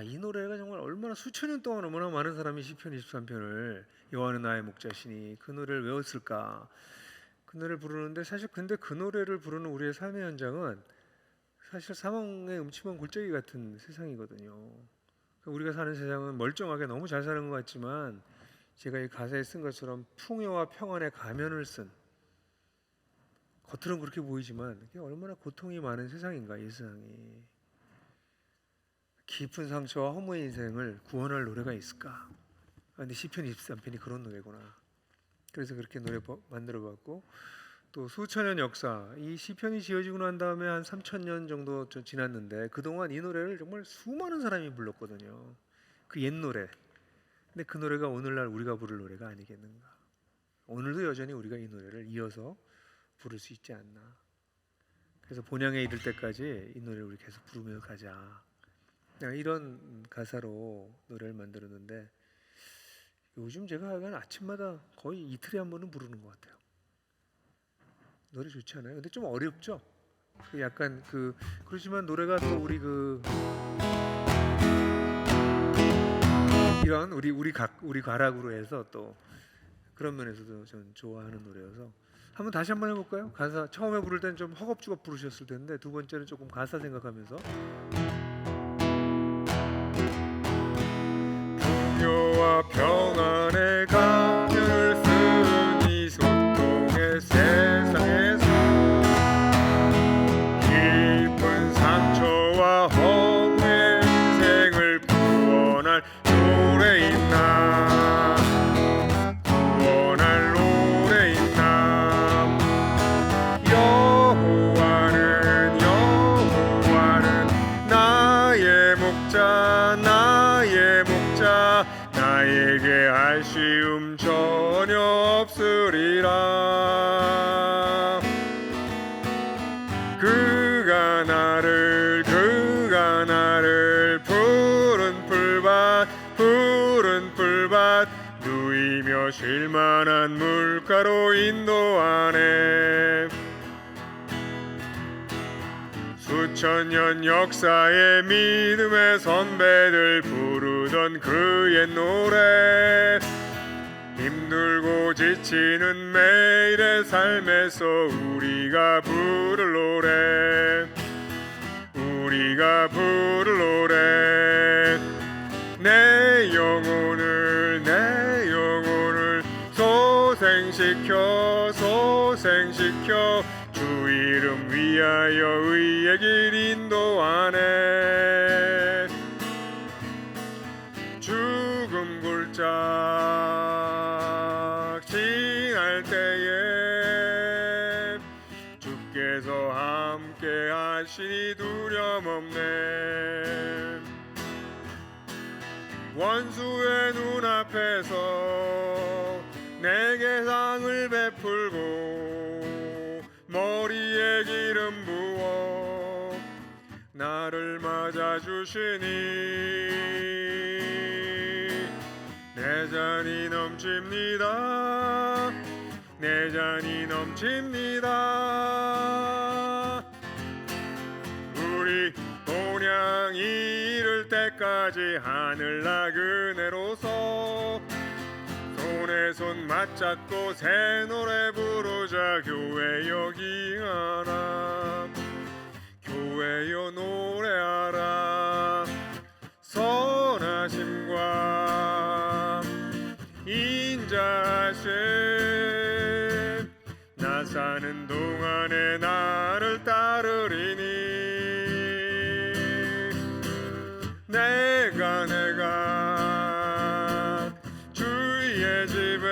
이 노래가 정말 얼마나 수천 년 동안 얼마나 많은 사람이 시편 23편을 여호와는 나의 목자시니 그 노래를 외웠을까. 그 노래를 부르는데 사실 근데 그 노래를 부르는 우리의 삶의 현장은 사실 사망의 음침한 골짜기 같은 세상이거든요. 그러니까 우리가 사는 세상은 멀쩡하게 너무 잘 사는 것 같지만 제가 이 가사에 쓴 것처럼 풍요와 평안의 가면을 쓴, 겉으로는 그렇게 보이지만 이게 얼마나 고통이 많은 세상인가. 이 세상이 깊은 상처와 허무의 인생을 구원할 노래가 있을까? 근데 시편 23편이 그런 노래구나. 그래서 그렇게 노래 만들어봤고, 또 수천 년 역사, 이 시편이 지어지고 난 다음에 한 3,000년 정도 지났는데 그동안 이 노래를 정말 수많은 사람이 불렀거든요. 그 옛 노래. 근데 그 노래가 오늘날 우리가 부를 노래가 아니겠는가. 오늘도 여전히 우리가 이 노래를 이어서 부를 수 있지 않나. 그래서 본향에 이를 때까지 이 노래를 우리 계속 부르며 가자. 이런 가사로 노래를 만들었는데 요즘 제가 하여간 아침마다 거의 이틀에 한 번은 부르는 것 같아요. 노래 좋지 않아요? 근데 좀 어렵죠? 약간 그렇지만 노래가 또 우리 이런 우리 가락으로 해서 또 그런 면에서도 전 좋아하는 노래여서 다시 한번 해볼까요? 가사 처음에 부를 때는 좀 허겁지겁 부르셨을 텐데 두 번째는 조금 가사 생각하면서 풍요와 평안의 가면을 쓴 이 소통의 세상에서 깊은 상처와 허무의 인생을 구원할 노래 있나. 구원할 노래 있나. 여호와는 나의 목자 나에게 아쉬움 전혀 없으리라. 그가 나를 푸른 풀밭 누이며 쉴만한 물가로 인도하네. 수천 년 역사의 믿음의 선배들 부르던 그 옛 노래, 힘들고 지치는 매일의 삶에서 우리가 부를 노래. 내 영혼을 소생시켜 주 이름 위하여 의의 길 인도하네. 죽음 굴짝 지날 때에 주께서 함께 하시니 두려움없네. 원수의 눈앞에서 내게 상을 베풀고 머리에 기름 부어 나를 맞아주시니 내 잔이 넘칩니다. 우리 본향이 이를 때까지 하늘나라 그네로서 손에 손 맞잡고 새 노래 부르자. 교회여 기하라, 교회여 노래하라. 선하심과 인자하심 나 사는 동안에 나를 따르리니 내가 주의 집에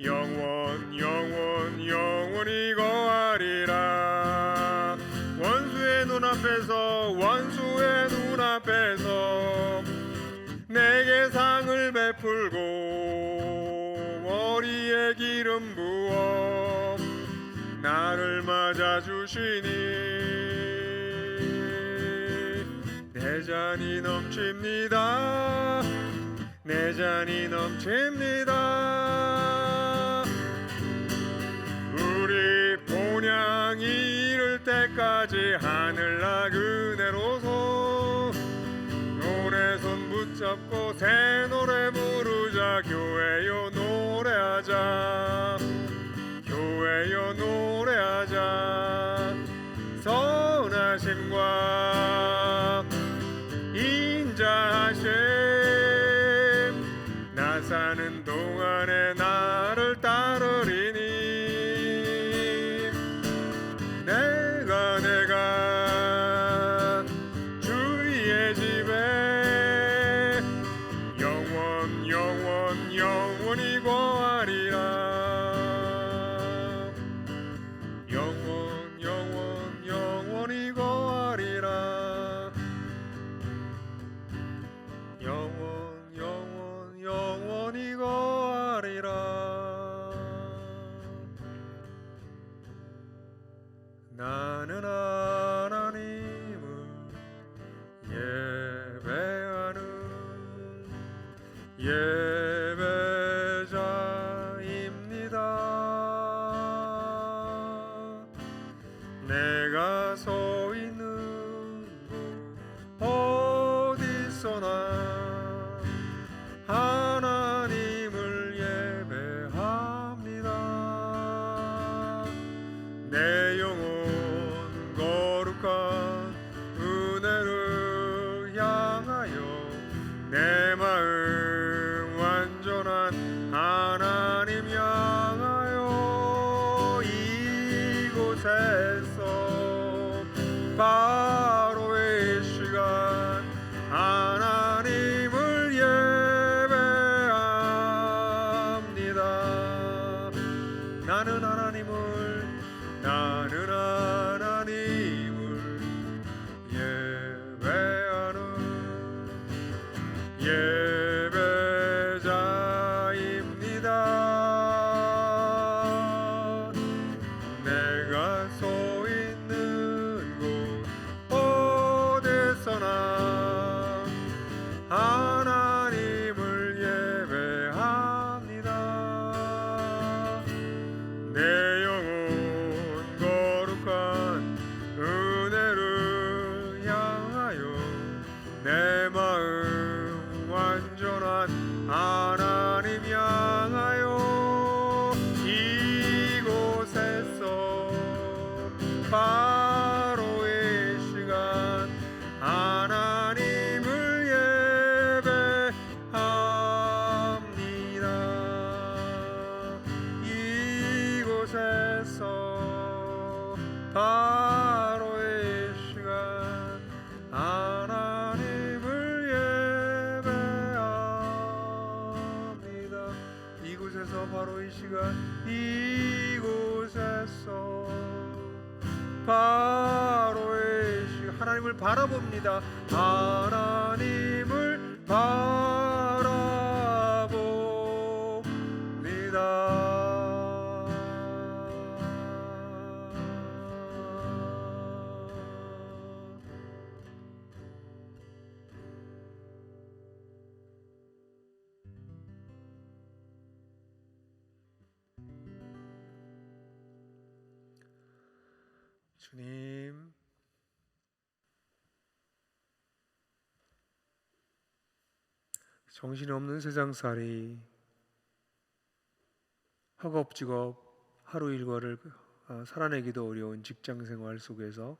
영원히 거하리라. 원수의 눈앞에서 내게 상을 베풀고 머리에 기름 부어 나를 맞아주시니 내 잔이 넘칩니다. 우리 본향이 이를 때까지 하늘나라 그네로서 잡고 새 노래 부르자. 교회여 노래하자. 교회여 노래하자. 선하심과 인자하심 나 사는 동안에 나를 따르리니 내가 주의 집에 영원히 거하리라. 영원히 거하리라. 영원히 거하리라. 나는 하나님을 예배하는 예배자입니다. 내가 서 있는 곳 어디서나 하나님을 예배합니다. 내 영혼 거룩한 은혜를 향하여 내 마음 완전한 하나님 향하여 이곳에서 바로 이 시간 하나님을 예배합니다. 나는 하나님을 예배하는 예배자입니다. 내가 서 있는 곳 어디서나 하나님을 예배합니다. 내 영혼 거룩한 은혜를 향하여 내 마음 완전한 하나님 향하여 이곳에서 바로 이 시간 하나님을 예배합니다. 이곳에서 바로 이 시간 하나님을 예배합니다. 이곳에서 바로 이 시간 이곳에서 바로 이 시간 하나님을 바라봅니다. 하나님을 바라봅니다. 주님, 정신없는 세상살이 허겁지겁 하루 일과를 살아내기도 어려운 직장생활 속에서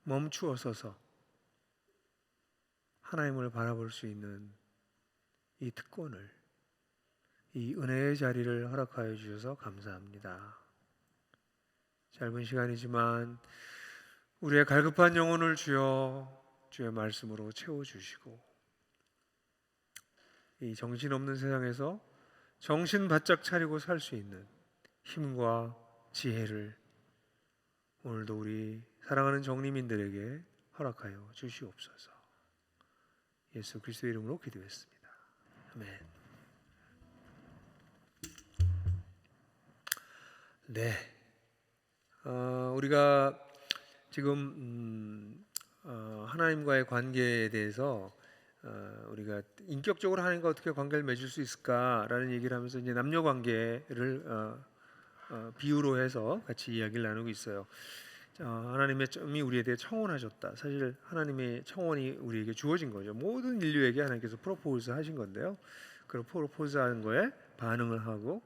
멈추어 서서 하나님을 바라볼 수 있는 이 특권을, 이 은혜의 자리를 허락하여 주셔서 감사합니다. 짧은 시간이지만 우리의 갈급한 영혼을 주여 주의 말씀으로 채워주시고 이 정신없는 세상에서 정신 바짝 차리고 살 수 있는 힘과 지혜를 오늘도 우리 사랑하는 정리민들에게 허락하여 주시옵소서. 예수 그리스도의 이름으로 기도했습니다. 아멘. 네, 우리가 지금 하나님과의 관계에 대해서 우리가 인격적으로 하나님과 어떻게 관계를 맺을 수 있을까라는 얘기를 하면서 이제 남녀 관계를 비유로 해서 같이 이야기를 나누고 있어요. 하나님의 점이 우리에 대해 청원하셨다. 사실 하나님의 청원이 우리에게 주어진 거죠. 모든 인류에게 하나님께서 프로포즈 하신 건데요. 그 프로포즈하는 거에 반응을 하고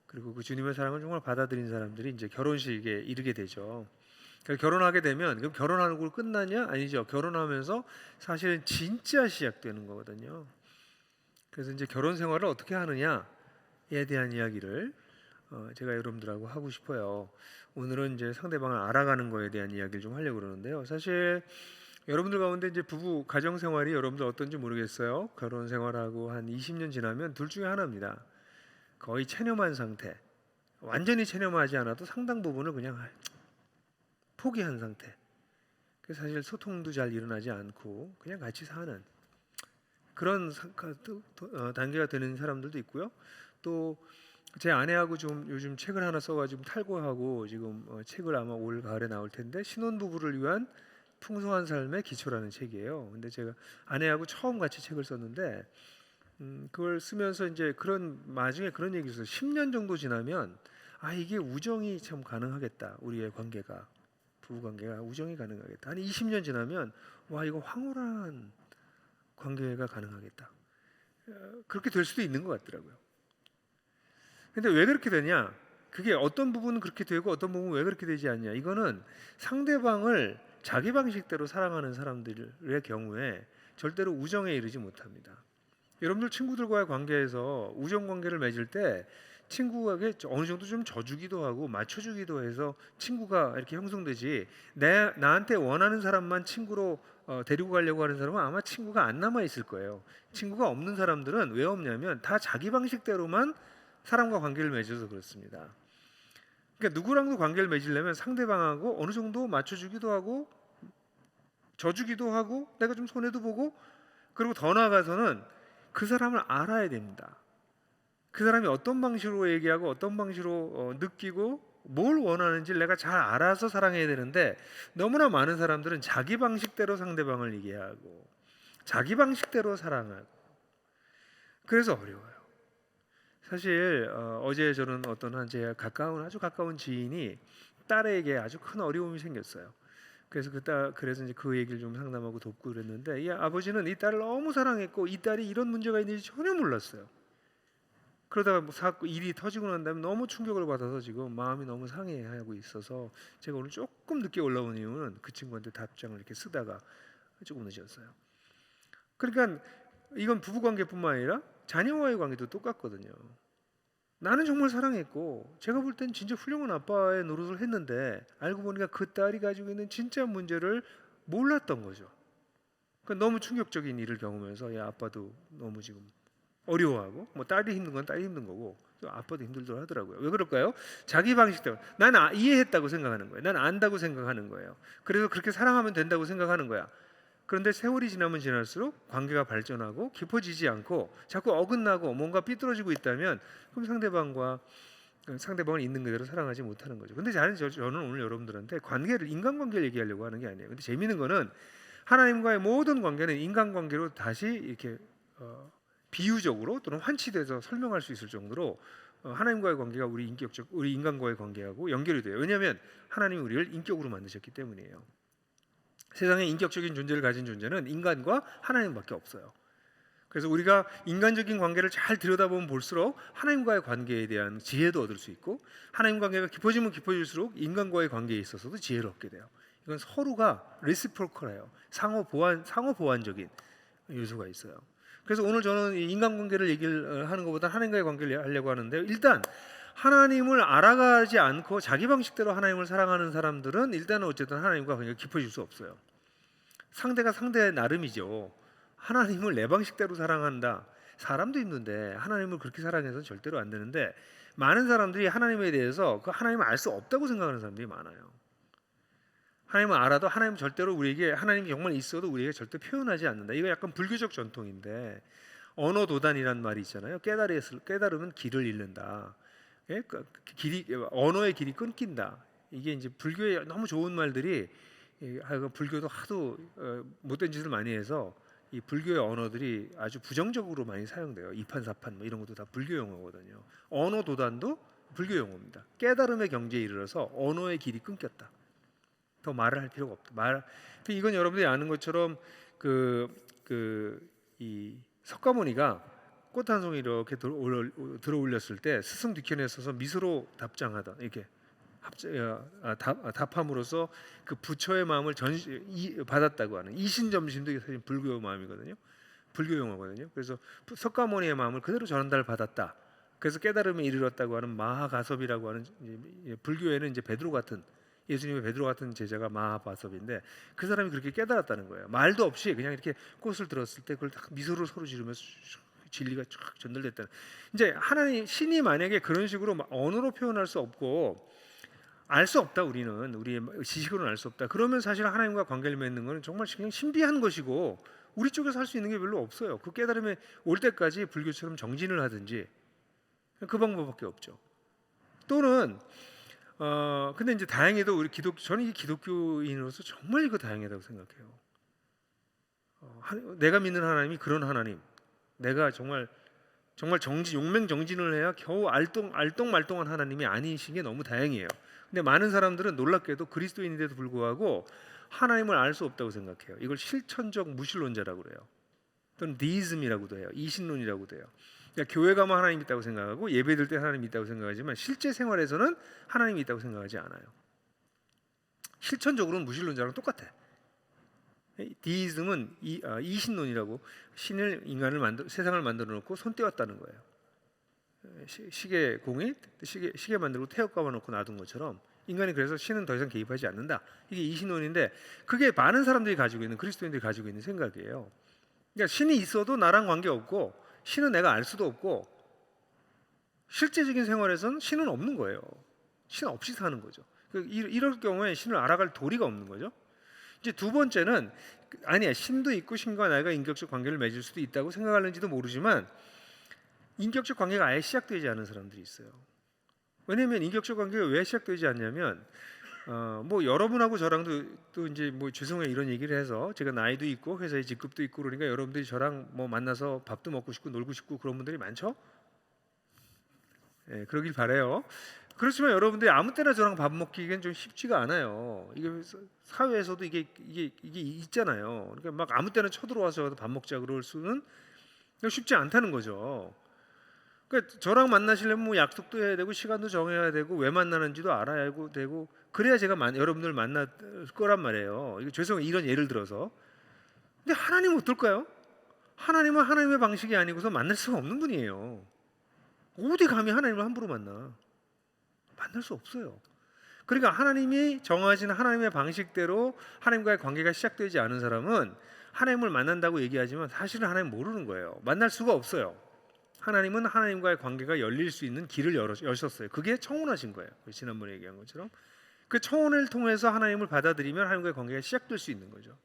그리고 그 주님의 사랑을 정말 받아들인 사람들이 이제 결혼식에 이르게 되죠. 그러니까 결혼하게 되면 그럼 결혼하는 걸로 끝나냐? 아니죠. 결혼하면서 사실은 진짜 시작되는 거거든요. 그래서 이제 결혼 생활을 어떻게 하느냐에 대한 이야기를 제가 여러분들하고 하고 싶어요. 오늘은 이제 상대방을 알아가는 거에 대한 이야기를 좀 하려고 그러는데요. 사실 여러분들 가운데 이제 부부 가정 생활이 여러분들 어떤지 모르겠어요. 결혼 생활하고 한 20년 지나면 둘 중에 하나입니다. 거의 체념한 상태. 완전히 체념하지 않아도 상당 부분을 그냥 포기한 상태. 그래서 사실 소통도 잘 일어나지 않고 그냥 같이 사는 그런 단계가 되는 사람들도 있고요. 또 제 아내하고 좀 요즘 책을 하나 써가지고 탈고하고 지금 책을 아마 올 가을에 나올 텐데 신혼부부를 위한 풍성한 삶의 기초라는 책이에요. 근데 제가 아내하고 처음 같이 책을 썼는데 그걸 쓰면서 이제 그런 나중에 그런 얘기 있어요. 10년 정도 지나면 이게 우정이 참 가능하겠다. 우리의 관계가 부부 관계가 우정이 가능하겠다. 한 20년 지나면 와 이거 황홀한 관계가 가능하겠다. 그렇게 될 수도 있는 것 같더라고요. 근데 왜 그렇게 되냐? 그게 어떤 부분은 그렇게 되고 어떤 부분은 왜 그렇게 되지 않냐? 이거는 상대방을 자기 방식대로 사랑하는 사람들의 경우에 절대로 우정에 이르지 못합니다. 여러분들 친구들과의 관계에서 우정 관계를 맺을 때 친구에게 어느 정도 좀 져주기도 하고 맞춰주기도 해서 친구가 이렇게 형성되지 나한테 원하는 사람만 친구로 데리고 가려고 하는 사람은 아마 친구가 안 남아 있을 거예요. 친구가 없는 사람들은 왜 없냐면 다 자기 방식대로만 사람과 관계를 맺어서 그렇습니다. 그러니까 누구랑도 관계를 맺으려면 상대방하고 어느 정도 맞춰주기도 하고 져주기도 하고 내가 좀 손해도 보고 그리고 더 나아가서는 그 사람을 알아야 됩니다. 그 사람이 어떤 방식으로 얘기하고 어떤 방식으로 느끼고 뭘 원하는지 내가 잘 알아서 사랑해야 되는데 너무나 많은 사람들은 자기 방식대로 상대방을 얘기하고 자기 방식대로 사랑하고 그래서 어려워요. 사실 어제 저는 어떤 아주 가까운 지인이 딸에게 아주 큰 어려움이 생겼어요. 그래서 그래서 이제 그 얘기를 좀 상담하고 돕고 그랬는데 이 아버지는 이 딸을 너무 사랑했고 이 딸이 이런 문제가 있는지 전혀 몰랐어요. 그러다가 일이 터지고 난 다음에 너무 충격을 받아서 지금 마음이 너무 상해하고 있어서 제가 오늘 조금 늦게 올라온 이유는 그 친구한테 답장을 이렇게 쓰다가 조금 늦었어요. 그러니까 이건 부부관계뿐만 아니라 자녀와의 관계도 똑같거든요. 나는 정말 사랑했고 제가 볼 땐 진짜 훌륭한 아빠의 노릇을 했는데 알고 보니까 그 딸이 가지고 있는 진짜 문제를 몰랐던 거죠. 그러니까 너무 충격적인 일을 경험해서 아빠도 너무 지금 어려워하고 뭐 딸이 힘든 건 딸이 힘든 거고 또 아빠도 힘들더라 하더라고요. 왜 그럴까요? 자기 방식대로 난 이해했다고 생각하는 거예요. 난 안다고 생각하는 거예요. 그래서 그렇게 사랑하면 된다고 생각하는 거야. 그런데 세월이 지나면 지날수록 관계가 발전하고 깊어지지 않고 자꾸 어긋나고 뭔가 삐뚤어지고 있다면 그럼 상대방을 있는 그대로 사랑하지 못하는 거죠. 근데 저는 오늘 여러분들한테 인간관계를 얘기하려고 하는 게 아니에요. 근데 재미있는 거는 하나님과의 모든 관계는 인간관계로 다시 이렇게 비유적으로 또는 환치돼서 설명할 수 있을 정도로 하나님과의 관계가 우리 인간과의 관계하고 연결이 돼요. 왜냐하면 하나님이 우리를 인격으로 만드셨기 때문이에요. 세상에 인격적인 존재를 가진 존재는 인간과 하나님밖에 없어요. 그래서 우리가 인간적인 관계를 잘 들여다보면 볼수록 하나님과의 관계에 대한 지혜도 얻을 수 있고 하나님 관계가 깊어지면 깊어질수록 인간과의 관계에 있어서도 지혜를 얻게 돼요. 이건 서로가 레시프로컬해요. 상호 보완적인 요소가 있어요. 그래서 오늘 저는 인간관계를 얘기를 하는 것보다 하나님과의 관계를 하려고 하는데 일단 하나님을 알아가지 않고 자기 방식대로 하나님을 사랑하는 사람들은 일단은 어쨌든 하나님과 관계가 깊어질 수 없어요. 상대가 상대 나름이죠. 하나님을 내 방식대로 사랑한다. 사람도 힘든데 하나님을 그렇게 사랑해서는 절대로 안 되는데 많은 사람들이 하나님에 대해서 그 하나님을 알 수 없다고 생각하는 사람들이 많아요. 하나님을 알아도 하나님 절대로 우리에게 하나님이 정말 있어도 우리에게 절대 표현하지 않는다. 이거 약간 불교적 전통인데 언어 도단이라는 말이 있잖아요. 깨달으면 길을 잃는다. 예? 언어의 길이 끊긴다. 이게 이제 불교의 너무 좋은 말들이 불교도 하도 못된 짓을 많이 해서 이 불교의 언어들이 아주 부정적으로 많이 사용돼요. 이판사판 뭐 이런 것도 다 불교 용어거든요. 언어 도단도 불교 용어입니다. 깨달음의 경지에 이르러서 언어의 길이 끊겼다. 더 말을 할 필요가 없다. 이건 여러분들이 아는 것처럼 이 석가모니가 꽃 한 송이 이렇게 들어 올렸을 때 스승 뒤편에 서서 미소로 답장하다 이렇게 답함으로써 그 부처의 마음을 받았다고 하는 이신점심도 사실 불교 마음이거든요. 불교 용어거든요. 그래서 석가모니의 마음을 그대로 전달 받았다. 그래서 깨달음에 이르렀다고 하는 마하가섭이라고 하는 불교에는 이제 베드로 같은 예수님의 베드로 같은 제자가 마하가섭인데 그 사람이 그렇게 깨달았다는 거예요. 말도 없이 그냥 이렇게 꽃을 들었을 때 그걸 딱 미소를 서로 지르면서 진리가 쫙 전달됐다는. 이제 하나님 신이 만약에 그런 식으로 언어로 표현할 수 없고 알 수 없다 우리는 우리의 지식으로는 알 수 없다. 그러면 사실 하나님과 관계를 맺는 것은 정말 그냥 신비한 것이고 우리 쪽에서 할 수 있는 게 별로 없어요. 그 깨달음에 올 때까지 불교처럼 정진을 하든지 그 방법밖에 없죠. 또는 근데 이제 다행히도 우리 저는 이 기독교인으로서 정말 이거 다행이라고 생각해요. 내가 믿는 하나님이 그런 하나님, 내가 정말 용맹정진을 해야 겨우 알똥말똥한 하나님이 아니신 게 너무 다행이에요. 근데 많은 사람들은 놀랍게도 그리스도인인데도 불구하고 하나님을 알 수 없다고 생각해요. 이걸 실천적 무신론자라고 그래요. 또는 디이즘이라고도 해요. 이신론이라고도 해요. 그러니까 교회 가면 하나님이 있다고 생각하고 예배드릴 때 하나님이 있다고 생각하지만 실제 생활에서는 하나님이 있다고 생각하지 않아요. 실천적으로는 무신론자랑 똑같아. 디이즘은 이신론이라고 신을 세상을 만들어 놓고 손 떼었다는 거예요. 시계공이 시계 만들고 태엽 감아 놓고 놔둔 것처럼 인간이 그래서 신은 더 이상 개입하지 않는다. 이게 이신론인데 그게 많은 사람들이 가지고 있는 그리스도인들이 가지고 있는 생각이에요. 그러니까 신이 있어도 나랑 관계 없고 신은 내가 알 수도 없고 실제적인 생활에서는 신은 없는 거예요. 신 없이 사는 거죠. 이럴 경우에 신을 알아갈 도리가 없는 거죠. 이제 두 번째는 아니야 신도 있고 신과 내가 인격적 관계를 맺을 수도 있다고 생각하는지도 모르지만 인격적 관계가 아예 시작되지 않은 사람들이 있어요. 왜냐하면 인격적 관계가 왜 시작되지 않냐면 뭐 여러분하고 저랑도 또 이제 뭐 죄송해요 이런 얘기를 해서 제가 나이도 있고 회사에 직급도 있고 그러니까 여러분들이 저랑 뭐 만나서 밥도 먹고 싶고 놀고 싶고 그런 분들이 많죠. 예, 그러길 바래요. 그렇지만 여러분들이 아무 때나 저랑 밥 먹기엔 좀 쉽지가 않아요. 이게 사회에서도 이게 있잖아요. 그러니까 막 아무 때나 쳐들어와서 밥 먹자 그럴 수는 쉽지 않다는 거죠. 그러니까 저랑 만나시려면 뭐 약속도 해야 되고 시간도 정해야 되고 왜 만나는지도 알아야 되고 그래야 제가 여러분들 만날 거란 말이에요. 이거 죄송해요 이런 예를 들어서. 근데 하나님은 어떨까요? 하나님은 하나님의 방식이 아니고서 만날 수가 없는 분이에요. 어디 감히 하나님을 함부로 만날 수 없어요. 그러니까 하나님이 정하신 하나님의 방식대로 하나님과의 관계가 시작되지 않은 사람은 하나님을 만난다고 얘기하지만 사실은 하나님 모르는 거예요. 만날 수가 없어요. 하나님은 하나님과의 관계가 열릴 수 있는 길을 여셨어요. 그게 청혼하신 거예요. 지난번에 얘기한 것처럼 그 청혼을 통해서 하나님을 받아들이면 하나님과의 관계가 시작될 수 있는 거죠.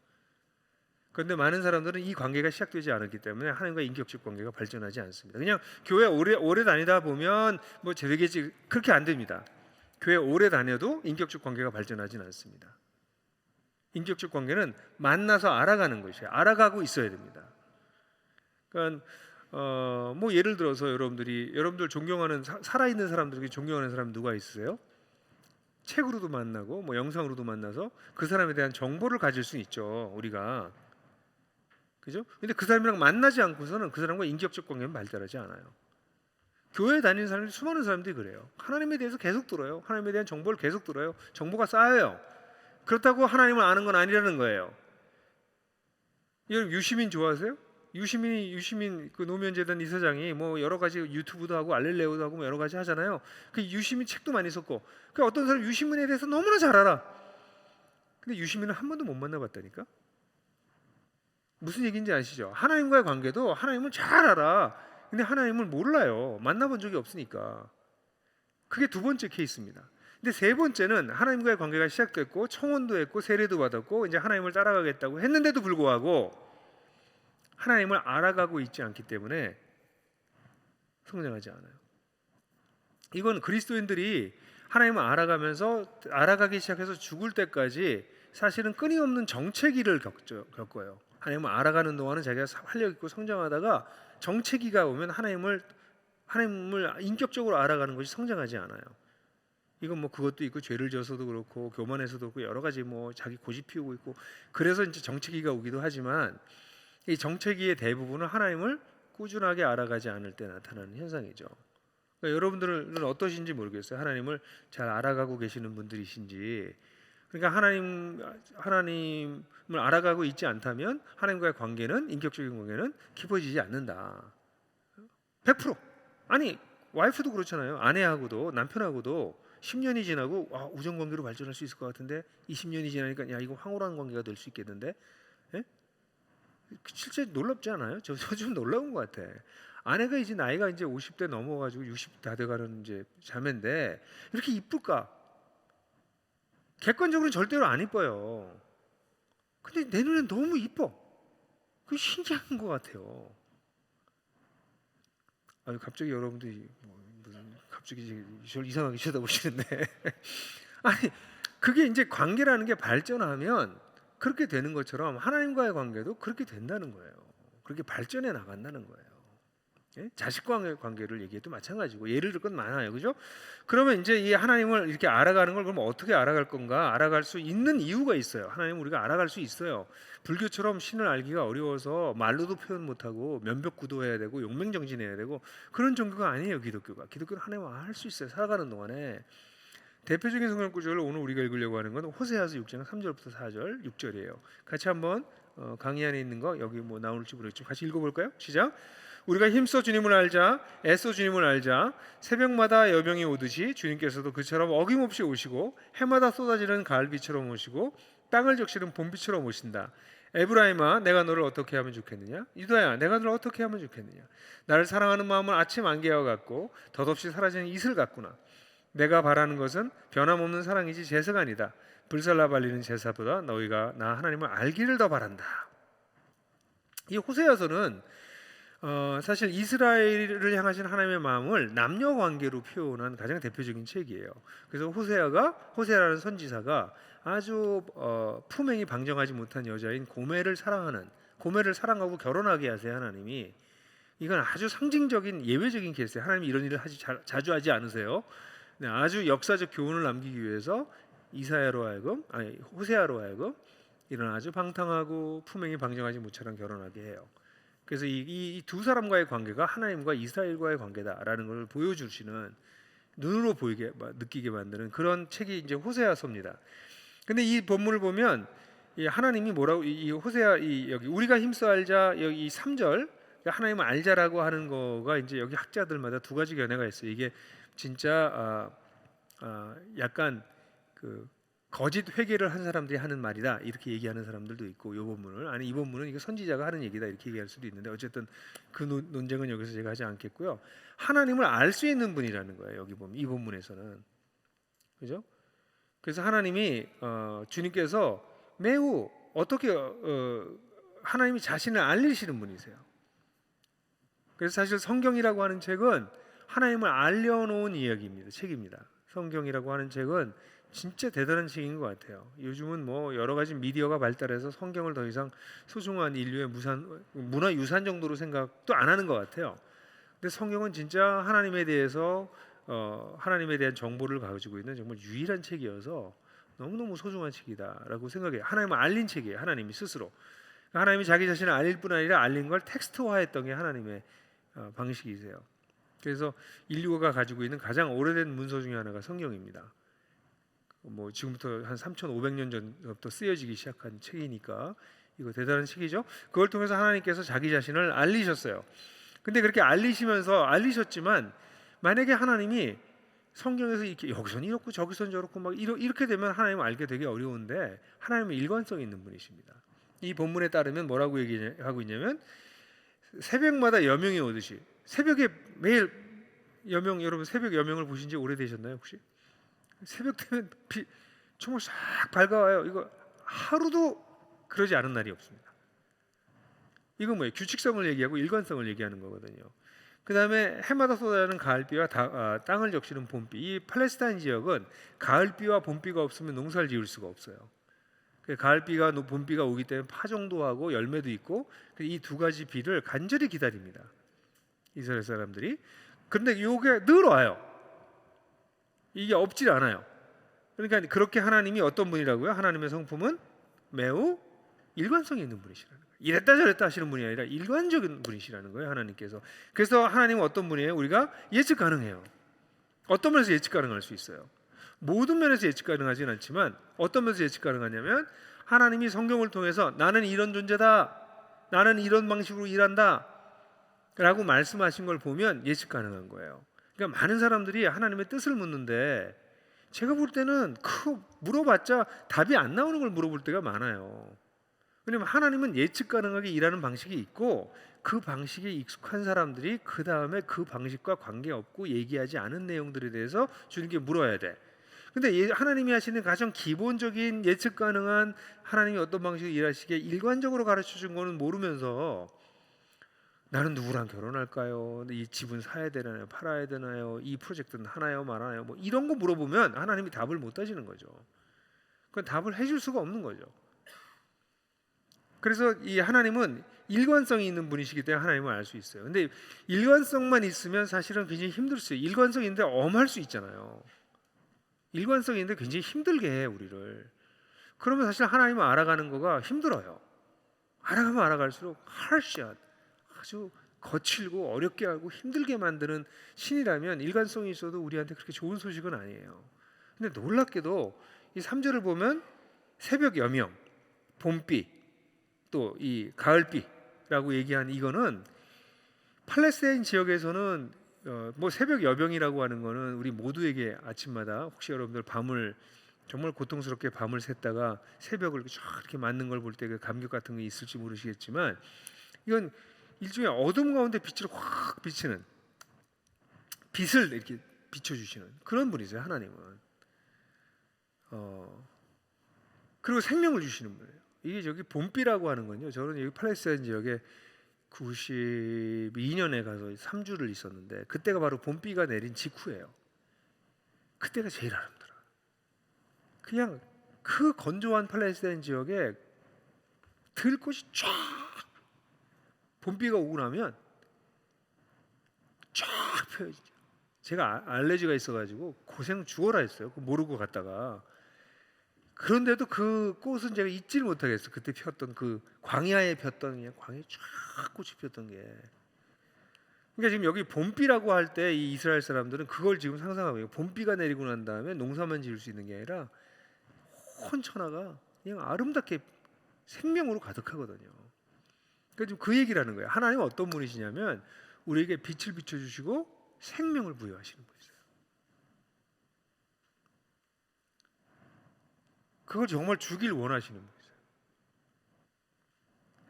그런데 많은 사람들은 이 관계가 시작되지 않았기 때문에 하나님과 인격적 관계가 발전하지 않습니다. 그냥 교회 오래 다니다 보면 뭐 되겠지 그렇게 안 됩니다. 교회 오래 다녀도 인격적 관계가 발전하지는 않습니다. 인격적 관계는 만나서 알아가는 것이에요. 알아가고 있어야 됩니다. 그러니까 뭐 예를 들어서 여러분들 존경하는 살아있는 사람들 중에 존경하는 사람 누가 있으세요? 책으로도 만나고 뭐 영상으로도 만나서 그 사람에 대한 정보를 가질 수 있죠. 우리가 그죠? 근데 그 사람이랑 만나지 않고서는 그 사람과 인격적 관계는 발달하지 않아요. 교회 다니는 사람들이 수많은 사람들이 그래요. 하나님에 대해서 계속 들어요. 하나님에 대한 정보를 계속 들어요. 정보가 쌓여요. 그렇다고 하나님을 아는 건 아니라는 거예요. 여러분 유시민 좋아하세요? 유시민 그 노무현재단 이사장이 뭐 여러 가지 유튜브도 하고 알렐레오도 하고 뭐 여러 가지 하잖아요. 그 유시민 책도 많이 썼고, 그 어떤 사람 유시민에 대해서 너무나 잘 알아. 근데 유시민은 한 번도 못 만나봤다니까. 무슨 얘기인지 아시죠? 하나님과의 관계도 하나님을 잘 알아. 근데 하나님을 몰라요. 만나본 적이 없으니까. 그게 두 번째 케이스입니다. 근데 세 번째는 하나님과의 관계가 시작됐고 청혼도 했고 세례도 받았고 이제 하나님을 따라가겠다고 했는데도 불구하고 하나님을 알아가고 있지 않기 때문에 성장하지 않아요. 이건 그리스도인들이 하나님을 알아가기 시작해서 죽을 때까지 사실은 끊임없는 정체기를 겪어요. 하나님을 알아가는 동안은 자기가 활력 있고 성장하다가 정체기가 오면 하나님을 인격적으로 알아가는 것이 성장하지 않아요. 이건 뭐 그것도 있고 죄를 져서도 그렇고 교만해서도 그렇고 여러 가지 뭐 자기 고집 피우고 있고 그래서 이제 정체기가 오기도 하지만 이 정체기의 대부분은 하나님을 꾸준하게 알아가지 않을 때 나타나는 현상이죠. 그러니까 여러분들은 어떠신지 모르겠어요. 하나님을 잘 알아가고 계시는 분들이신지. 그러니까 하나님을 알아가고 있지 않다면 하나님과의 관계는 인격적인 관계는 깊어지지 않는다. 100%. 아니 와이프도 그렇잖아요. 아내하고도 남편하고도 10년이 지나고 우정 관계로 발전할 수 있을 것 같은데 20년이 지나니까 야 이거 황홀한 관계가 될 수 있겠는데? 예? 실제 놀랍지 않아요? 저 좀 놀라운 것 같아. 아내가 이제 나이가 이제 50대 넘어가지고 60 다 돼가는 이제 자매인데 이렇게 이쁠까? 객관적으로는 절대로 안 이뻐요. 근데 내 눈엔 너무 이뻐. 그게 신기한 것 같아요. 아니 갑자기 여러분들이 갑자기 저를 이상하게 쳐다보시는데 아니 그게 이제 관계라는 게 발전하면 그렇게 되는 것처럼 하나님과의 관계도 그렇게 된다는 거예요. 그렇게 발전해 나간다는 거예요. 예? 자식과의 관계를 얘기해도 마찬가지고 예를 들 건 많아요, 그죠? 그러면 이제 이 하나님을 이렇게 알아가는 걸 그럼 어떻게 알아갈 건가? 알아갈 수 있는 이유가 있어요. 하나님 우리가 알아갈 수 있어요. 불교처럼 신을 알기가 어려워서 말로도 표현 못하고 면벽구도해야 되고 용맹정진해야 되고 그런 종교가 아니에요, 기독교가. 기독교는 하나님을 알 수 있어요. 살아가는 동안에. 대표적인 성경 구절을 오늘 우리가 읽으려고 하는 건 호세아서 6장 3절부터 4절, 6절이에요. 같이 한번 강의 안에 있는 거 여기 뭐 나올지 모르겠지만 같이 읽어볼까요? 시작. 우리가 힘써 주님을 알자, 애써 주님을 알자. 새벽마다 여명이 오듯이 주님께서도 그처럼 어김없이 오시고 해마다 쏟아지는 가을비처럼 오시고 땅을 적시는 봄비처럼 오신다. 에브라임아, 내가 너를 어떻게 하면 좋겠느냐? 유다야, 내가 너를 어떻게 하면 좋겠느냐? 나를 사랑하는 마음은 아침 안개와 같고 덧없이 사라지는 이슬 같구나. 내가 바라는 것은 변함없는 사랑이지 제사가 아니다. 불살라 발리는 제사보다 너희가 나 하나님을 알기를 더 바란다. 이 호세아서는 사실 이스라엘을 향하신 하나님의 마음을 남녀 관계로 표현한 가장 대표적인 책이에요. 그래서 호세아라는 선지자가 아주 품행이 방정하지 못한 여자인 고멜을 사랑하고 결혼하게 하세요. 하나님이 이건 아주 상징적인 예외적인 케이스예요. 하나님이 이런 일을 자주 하지 않으세요. 네, 아주 역사적 교훈을 남기기 위해서 호세아로 하여금 이런 아주 방탕하고 품행이 방정하지 못한 결혼하게 해요. 그래서 이 두 사람과의 관계가 하나님과 이스라엘과의 관계다라는 걸 보여주시는 눈으로 보이게 느끼게 만드는 그런 책이 이제 호세아서입니다. 근데 이 본문을 보면 이 하나님이 뭐라고 이 호세아 여기 우리가 힘써 알자 여기 3절 하나님을 알자라고 하는 거가 이제 여기 학자들마다 두 가지 견해가 있어요. 이게 진짜 약간 그 거짓 회개를 한 사람들이 하는 말이다 이렇게 얘기하는 사람들도 있고 이 본문은 이거 선지자가 하는 얘기다 이렇게 얘기할 수도 있는데 어쨌든 그 논쟁은 여기서 제가 하지 않겠고요. 하나님을 알 수 있는 분이라는 거예요. 여기 보면 이 본문에서는 그죠? 그래서 하나님이 주님께서 매우 어떻게 하나님이 자신을 알리시는 분이세요. 그래서 사실 성경이라고 하는 책은 하나님을 알려놓은 책입니다. 성경이라고 하는 책은 진짜 대단한 책인 것 같아요. 요즘은 뭐 여러 가지 미디어가 발달해서 성경을 더 이상 소중한 인류의 문화유산 정도로 생각도 안 하는 것 같아요. 근데 성경은 진짜 하나님에 대한 정보를 가지고 있는 정말 유일한 책이어서 너무너무 소중한 책이다라고 생각해요. 하나님을 알린 책이에요. 하나님이 스스로. 하나님이 자기 자신을 알릴 뿐 아니라 알린 걸 텍스트화했던 게 하나님의 방식이세요. 그래서 인류가 가지고 있는 가장 오래된 문서 중에 하나가 성경입니다. 뭐 지금부터 한 3,500년 전부터 쓰여지기 시작한 책이니까 이거 대단한 책이죠. 그걸 통해서 하나님께서 자기 자신을 알리셨어요. 근데 그렇게 알리셨지만 만약에 하나님이 성경에서 이렇게 여기선 이렇고 저기선 저렇고 막 이렇게 되면 하나님을 알게 되게 어려운데 하나님은 일관성 있는 분이십니다. 이 본문에 따르면 뭐라고 얘기하고 있냐면 새벽마다 여명이 오듯이 새벽에 매일 여러분 새벽 여명을 보신 지 오래되셨나요 혹시? 새벽 되면 정말 싹 밝아와요. 이거 하루도 그러지 않은 날이 없습니다. 이건 뭐예요? 규칙성을 얘기하고 일관성을 얘기하는 거거든요. 그 다음에 해마다 쏟아지는 가을비와 땅을 적시는 봄비. 이 팔레스타인 지역은 가을비와 봄비가 없으면 농사를 지을 수가 없어요. 가을비가 봄비가 오기 때문에 파종도 하고 열매도 있고 이 두 가지 비를 간절히 기다립니다. 이스라엘 사람들이. 그런데 이게 늘 와요. 이게 없질 않아요. 그러니까 그렇게 하나님이 어떤 분이라고요? 하나님의 성품은 매우 일관성이 있는 분이시라는 거예요. 이랬다 저랬다 하시는 분이 아니라 일관적인 분이시라는 거예요, 하나님께서. 그래서 하나님은 어떤 분이에요? 우리가 예측 가능해요. 어떤 면에서 예측 가능할 수 있어요. 모든 면에서 예측 가능하지는 않지만 어떤 면에서 예측 가능하냐면 하나님이 성경을 통해서 나는 이런 존재다, 나는 이런 방식으로 일한다 라고 말씀하신 걸 보면 예측 가능한 거예요. 그러니까 많은 사람들이 하나님의 뜻을 묻는데 제가 볼 때는 물어봤자 답이 안 나오는 걸 물어볼 때가 많아요. 왜냐하면 하나님은 예측 가능하게 일하는 방식이 있고 그 방식에 익숙한 사람들이 그 다음에 그 방식과 관계없고 얘기하지 않은 내용들에 대해서 주님께 물어야 돼. 근데 하나님이 하시는 가장 기본적인 예측 가능한 하나님이 어떤 방식으로 일하시게 일관적으로 가르쳐 준 거는 모르면서 나는 누구랑 결혼할까요? 이 집은 사야 되나요? 팔아야 되나요? 이 프로젝트는 하나요? 말아요? 뭐 이런 거 물어보면 하나님이 답을 못 하시는 거죠. 그건 답을 해줄 수가 없는 거죠. 그래서 이 하나님은 일관성이 있는 분이시기 때문에 하나님을 알 수 있어요. 근데 일관성만 있으면 사실은 굉장히 힘들 수 있어요. 일관성이 있는데 엄할 수 있잖아요. 일관성이 있는데 굉장히 힘들게 해 우리를. 그러면 사실 하나님을 알아가는 거가 힘들어요. 알아가면 알아갈수록 harsh한, 아주 거칠고 어렵게 하고 힘들게 만드는 신이라면 일관성이 있어도 우리한테 그렇게 좋은 소식은 아니에요. 근데 놀랍게도 이 3절을 보면 새벽 여명, 봄비, 또 이 가을비라고 얘기한 이거는 팔레스타인 지역에서는 뭐 새벽 여병이라고 하는 거는 우리 모두에게 아침마다 혹시 여러분들 밤을 정말 고통스럽게 밤을 샜다가 새벽을 쫙 이렇게 맞는 걸 볼 때 그 감격 같은 게 있을지 모르시겠지만 이건 일종의 어둠 가운데 빛을 확 비치는 빛을 이렇게 비춰주시는 그런 분이세요. 하나님은. 그리고 생명을 주시는 분이에요. 이게 저기 봄비라고 하는 건요. 저는 여기 팔레스타인 지역에 92년에 가서 3주를 있었는데 그때가 바로 봄비가 내린 직후예요. 그때가 제일 아름다워요. 그냥 그 건조한 팔레스타인 지역에 들꽃이 쫙 봄비가 오고 나면 쫙 펴지죠. 제가 알레르기가 있어가지고 고생 죽어라 했어요. 모르고 갔다가. 그런데도 그 꽃은 제가 잊지를 못하겠어요. 그때 폈던 그 광야에 폈던 그냥 광야에 쫙 꽃이 폈던 게. 그러니까 지금 여기 봄비라고 할 때 이 이스라엘 사람들은 그걸 지금 상상하고 있어요. 봄비가 내리고 난 다음에 농사만 지을 수 있는 게 아니라 온 천하가 그냥 아름답게 생명으로 가득하거든요. 그러니까 지금 그 얘기를 하는 거예요. 하나님은 어떤 분이시냐면 우리에게 빛을 비춰주시고 생명을 부여하시는 분이세요. 그걸 정말 주길 원하시는 분이세요.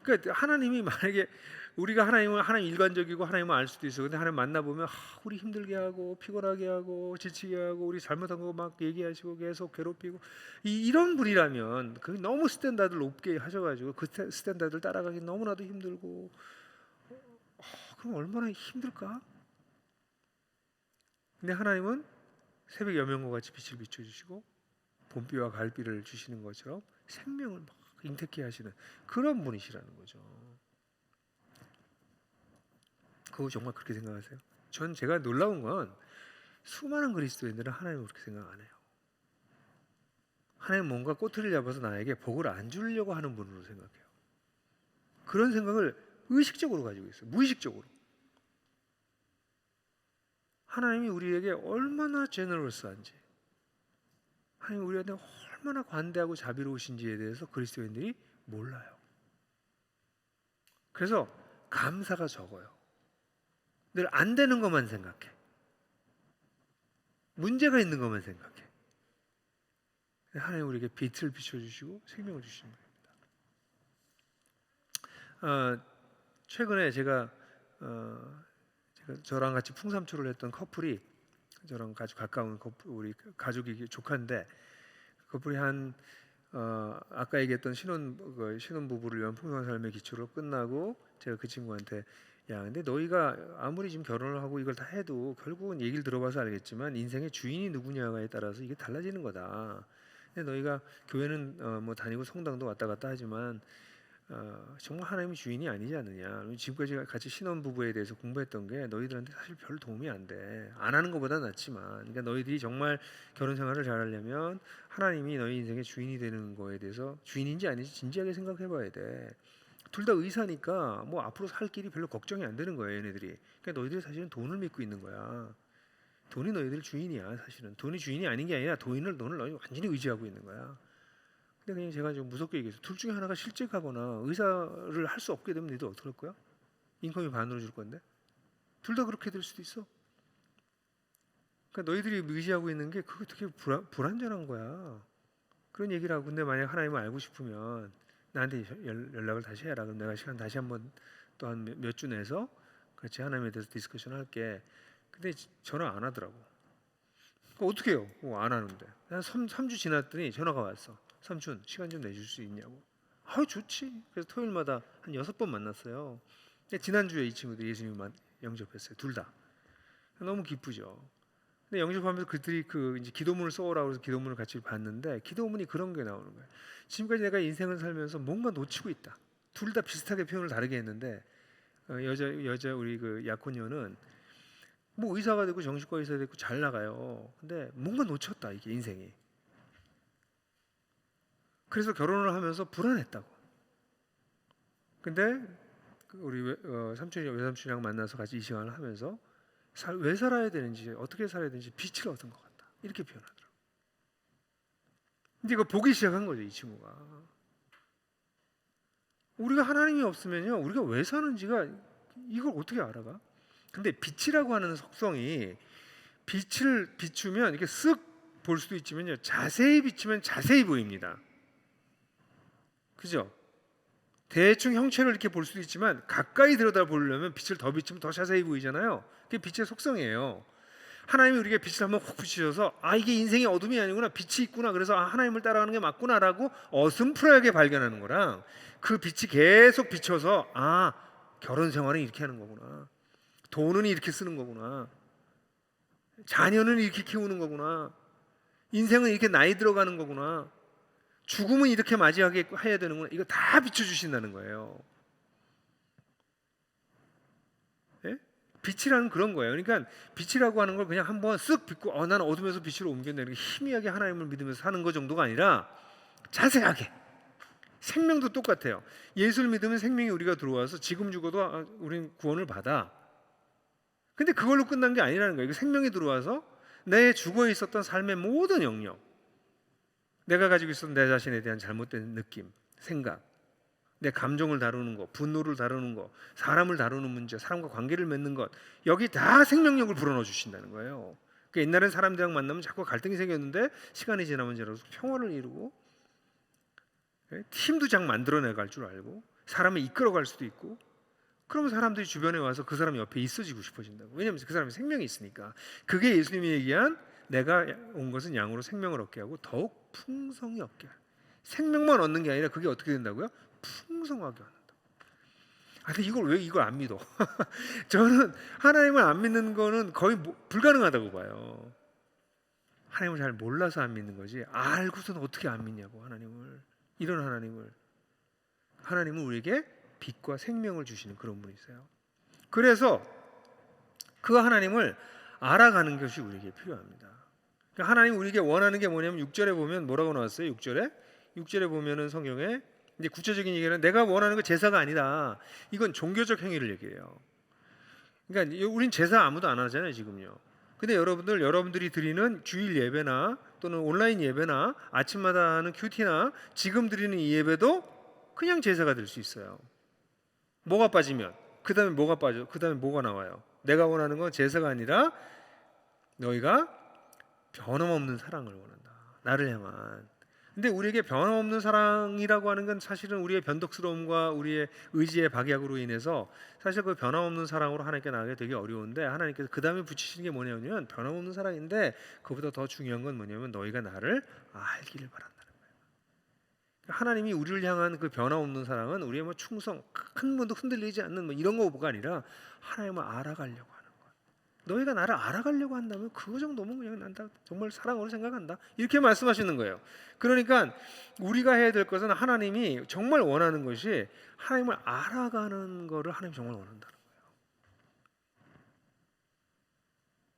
그러니까 하나님이 만약에 우리가 하나님 일관적이고 하나님을 알 수도 있어요. 근데 하나님 만나보면 우리 힘들게 하고 피곤하게 하고 지치게 하고 우리 잘못한 거 막 얘기하시고 계속 괴롭히고 이런 분이라면 그 너무 스탠다드를 높게 하셔가지고 그 스탠다드를 따라가기 너무나도 힘들고 그럼 얼마나 힘들까? 근데 하나님은 새벽 여명과 같이 빛을 비춰주시고 봄비와 가을비를 주시는 것처럼 생명을 막 인택해 하시는 그런 분이시라는 거죠. 그거 정말 그렇게 생각하세요? 전 제가 놀라운 건 수많은 그리스도인들은 하나님을 그렇게 생각 안 해요. 하나님 뭔가 꼬투리를 잡아서 나에게 복을 안 주려고 하는 분으로 생각해요. 그런 생각을 의식적으로 가지고 있어요. 무의식적으로. 하나님이 우리에게 얼마나 제너러스한지, 하나님이 우리한테 얼마나 관대하고 자비로우신지에 대해서 그리스도인들이 몰라요. 그래서 감사가 적어요. 늘 안 되는 것만 생각해. 문제가 있는 것만 생각해. 하나님 우리에게 빛을 비춰주시고 생명을 주시는 겁니다. 최근에 제가 저랑 같이 풍삼초를 했던 커플이 저랑 아주 가까운 커플, 우리 가족이 조카인데 커플이 아까 얘기했던 신혼부부를 위한 풍성한 삶의 기초로 끝나고 제가 그 친구한테 야 근데 너희가 아무리 지금 결혼을 하고 이걸 다 해도 결국은 얘기를 들어봐서 알겠지만 인생의 주인이 누구냐에 따라서 이게 달라지는 거다. 근데 너희가 교회는 뭐 다니고 성당도 왔다 갔다 하지만 정말 하나님이 주인이 아니지 않느냐. 지금까지 같이 신혼부부에 대해서 공부했던 게 너희들한테 사실 별 도움이 안 돼. 안 하는 것보다 낫지만, 그러니까 너희들이 정말 결혼 생활을 잘하려면 하나님이 너희 인생의 주인이 되는 거에 대해서 주인인지 아닌지 진지하게 생각해봐야 돼. 둘 다 의사니까 뭐 앞으로 살 길이 별로 걱정이 안 되는 거예요, 얘네들이. 그러니까 너희들이 사실은 돈을 믿고 있는 거야. 돈이 너희들 주인이야. 사실은 돈이 주인이 아닌 게 아니라 돈을 너희 완전히 의지하고 있는 거야. 근데 그냥 제가 좀 무섭게 얘기해서 둘 중에 하나가 실직하거나 의사를 할 수 없게 되면 너희들 어떡할 거야? 인컴이 반으로 줄 건데. 둘 다 그렇게 될 수도 있어. 그러니까 너희들이 의지하고 있는 게 그거 되게 불안전한 거야. 그런 얘기를 하고, 근데 만약 하나님을 알고 싶으면 나한테 연락을 다시 해라. 그럼 내가 시간 다시 한번 또 한 몇 주 내서 같이 하나님에 대해서 디스커션 할게. 근데 전화 안 하더라고. 어떻게 해요? 안 하는데. 한 3주 지났더니 전화가 왔어. 삼촌 시간 좀 내줄 수 있냐고. 아유 좋지. 그래서 토요일마다 한 6번 만났어요. 근데 지난주에 이 친구들이 예수님 영접했어요. 둘 다. 너무 기쁘죠. 근데 영접하면서 그들이 이제 기도문을 써오라고 해서 기도문을 같이 봤는데 기도문이 그런 게 나오는 거예요. 지금까지 내가 인생을 살면서 뭔가 놓치고 있다. 둘 다 비슷하게 표현을 다르게 했는데 여자 우리 그 약혼녀는 뭐 의사가 되고 정신과 의사가 되고 잘 나가요. 근데 뭔가 놓쳤다 이게 인생이. 그래서 결혼을 하면서 불안했다고. 근데 우리 삼촌이 외삼촌이랑 만나서 같이 이 시간을 하면서 왜 살아야 되는지 어떻게 살아야 되는지 빛을 얻은 것 같다. 이렇게 표현하더라고. 근데 이거 보기 시작한 거죠 이 친구가. 우리가 하나님이 없으면요 우리가 왜 사는지가 이걸 어떻게 알아가? 근데 빛이라고 하는 속성이 빛을 비추면 이렇게 쓱 볼 수도 있지만요 자세히 비추면 자세히 보입니다. 그죠? 대충 형체를 이렇게 볼 수도 있지만 가까이 들여다 보려면 빛을 더 비추면 더 자세히 보이잖아요. 그게 빛의 속성이에요. 하나님이 우리에게 빛을 한번 훅 비추셔서 이게 인생의 어둠이 아니구나, 빛이 있구나, 그래서 하나님을 따라가는 게 맞구나라고 어슴푸레하게 발견하는 거랑 그 빛이 계속 비춰서 결혼 생활은 이렇게 하는 거구나, 돈은 이렇게 쓰는 거구나, 자녀는 이렇게 키우는 거구나, 인생은 이렇게 나이 들어가는 거구나, 죽음은 이렇게 맞이하게 해야 되는구나, 이거 다 비춰주신다는 거예요. 예? 빛이라는 그런 거예요. 그러니까 빛이라고 하는 걸 그냥 한번 쓱 비고 나는 어둠에서 빛으로 옮겼네, 이렇게 희미하게 하나님을 믿으면서 사는 거 정도가 아니라 자세하게. 생명도 똑같아요. 예수를 믿으면 생명이 우리가 들어와서 지금 죽어도 우린 구원을 받아. 근데 그걸로 끝난 게 아니라는 거예요. 생명이 들어와서 내 죽어 있었던 삶의 모든 영역, 내가 가지고 있었던 내 자신에 대한 잘못된 느낌, 생각, 내 감정을 다루는 것, 분노를 다루는 것, 사람을 다루는 문제, 사람과 관계를 맺는 것, 여기 다 생명력을 불어넣어 주신다는 거예요. 그러니까 옛날엔 사람들이랑 만나면 자꾸 갈등이 생겼는데 시간이 지나면 지날수록 평화를 이루고 팀도 잘 만들어내갈 줄 알고 사람을 이끌어갈 수도 있고, 그러면 사람들이 주변에 와서 그 사람 옆에 있어지고 싶어진다고. 왜냐하면 그 사람이 생명이 있으니까. 그게 예수님이 얘기한 내가 온 것은 양으로 생명을 얻게 하고 더욱 풍성히 얻게 하는. 생명만 얻는 게 아니라 그게 어떻게 된다고요? 풍성하게 얻는다. 근데 이걸 안 믿어? 저는 하나님을 안 믿는 거는 거의 불가능하다고 봐요. 하나님을 잘 몰라서 안 믿는 거지, 알고서는 어떻게 안 믿냐고. 이런 하나님은 우리에게 빛과 생명을 주시는 그런 분이세요. 그래서 그 하나님을 알아가는 것이 우리에게 필요합니다. 그러니까 하나님 우리에게 원하는 게 뭐냐면 6절에 보면 뭐라고 나왔어요? 6절에 보면은 성경에 이제 구체적인 얘기는 내가 원하는 건 제사가 아니다. 이건 종교적 행위를 얘기해요. 그러니까 우린 제사 아무도 안 하잖아요 지금요. 근데 여러분들이 드리는 주일 예배나 또는 온라인 예배나 아침마다 하는 큐티나 지금 드리는 이 예배도 그냥 제사가 될 수 있어요. 뭐가 빠지면 그 다음에 뭐가 빠져? 그 다음에 뭐가 나와요? 내가 원하는 건 제사가 아니라 너희가 변함없는 사랑을 원한다. 나를 향한. 근데 우리에게 변함없는 사랑이라고 하는 건 사실은 우리의 변덕스러움과 우리의 의지의 박약으로 인해서 사실 그 변함없는 사랑으로 하나님께 나가기 되게 어려운데, 하나님께서 그 다음에 붙이시는 게 뭐냐면 변함없는 사랑인데 그보다 더 중요한 건 뭐냐면 너희가 나를 알기를 바란다는 거예요. 하나님이 우리를 향한 그 변함없는 사랑은 우리의 뭐 충성, 한 번도 흔들리지 않는 뭐 이런 거가 아니라 하나님을 알아가려고 하는 것. 너희가 나를 알아가려고 한다면 그거 정도면 그냥 난 다 정말 사랑으로 생각한다. 이렇게 말씀하시는 거예요. 그러니까 우리가 해야 될 것은 하나님이 정말 원하는 것이 하나님을 알아가는 거를 하나님이 정말 원한다는 거예요.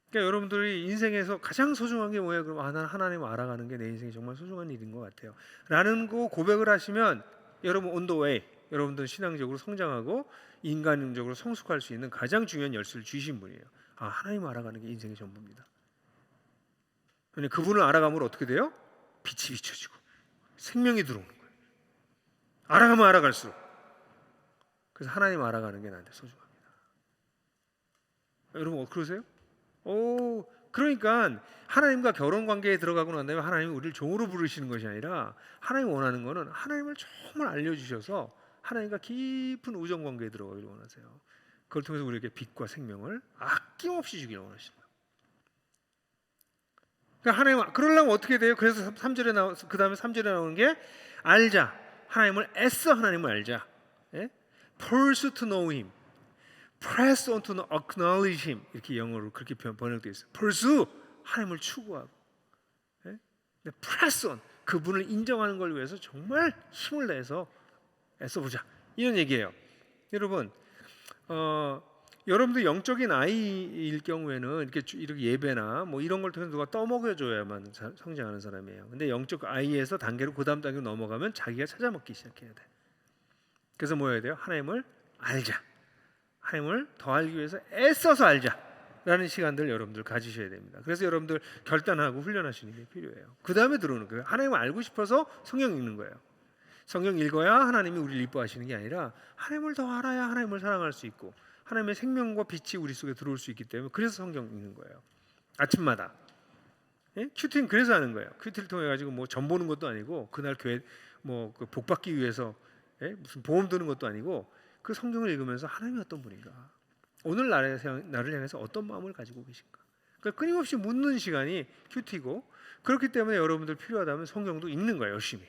그러니까 여러분들이 인생에서 가장 소중한 게 뭐예요? 그럼 나는 하나님을 알아가는 게 내 인생이 정말 소중한 일인 것 같아요. 라는 거 고백을 하시면 여러분 on the way, 여러분들 신앙적으로 성장하고 인간적으로 성숙할 수 있는 가장 중요한 열쇠를 주신 분이에요. 하나님을 알아가는 게 인생의 전부입니다. 그분을 알아가면 어떻게 돼요? 빛이 비춰지고 생명이 들어오는 거예요. 알아가면 알아갈수록. 그래서 하나님 알아가는 게 나한테 소중합니다. 여러분 그러세요? 그러니까 하나님과 결혼 관계에 들어가고 난 다음에 하나님이 우리를 종으로 부르시는 것이 아니라 하나님이 원하는 것은 하나님을 정말 알려주셔서 하나님과 깊은 우정 관계에 들어가기를 원하세요. 그걸 통해서 우리에게 빛과 생명을 아낌없이 주기를 원하십니다. 그러니까 하나님 그러려면 어떻게 돼요? 그래서 3절에 그 다음에 3절에 나오는 게 알자. 하나님을 애써 하나님을 알자. 예? Pursue to know Him, press on to acknowledge Him. 이렇게 영어로 그렇게 번역되어 있어요. Pursue 하나님을 추구하고, 예? press on 그분을 인정하는 걸 위해서 정말 힘을 내서 애써보자. 이런 얘기예요. 여러분. 여러분들 영적인 아이일 경우에는 이렇게 예배나 뭐 이런 걸 통해서 누가 떠먹여줘야만 성장하는 사람이에요. 근데 영적 아이에서 단계로 그 다음 단계로 넘어가면 자기가 찾아먹기 시작해야 돼. 그래서 뭐 해야 돼요? 하나님을 알자. 하나님을 더 알기 위해서 애써서 알자라는 시간들 여러분들 가지셔야 됩니다. 그래서 여러분들 결단하고 훈련하시는 게 필요해요. 그 다음에 들어오는 거예요. 하나님을 알고 싶어서 성경 읽는 거예요. 성경 읽어야 하나님이 우리를 이뻐하시는 게 아니라 하나님을 더 알아야 하나님을 사랑할 수 있고 하나님의 생명과 빛이 우리 속에 들어올 수 있기 때문에 그래서 성경 읽는 거예요. 아침마다. 예? 큐티는 그래서 하는 거예요. 큐티를 통해 가지고 뭐 점 보는 것도 아니고 그날 교회 뭐 복 받기 위해서 무슨 보험 드는 것도 아니고 그 성경을 읽으면서 하나님이 어떤 분인가, 오늘 나를 향해서 어떤 마음을 가지고 계신가, 그러니까 끊임없이 묻는 시간이 큐티고, 그렇기 때문에 여러분들 필요하다면 성경도 읽는 거예요, 열심히.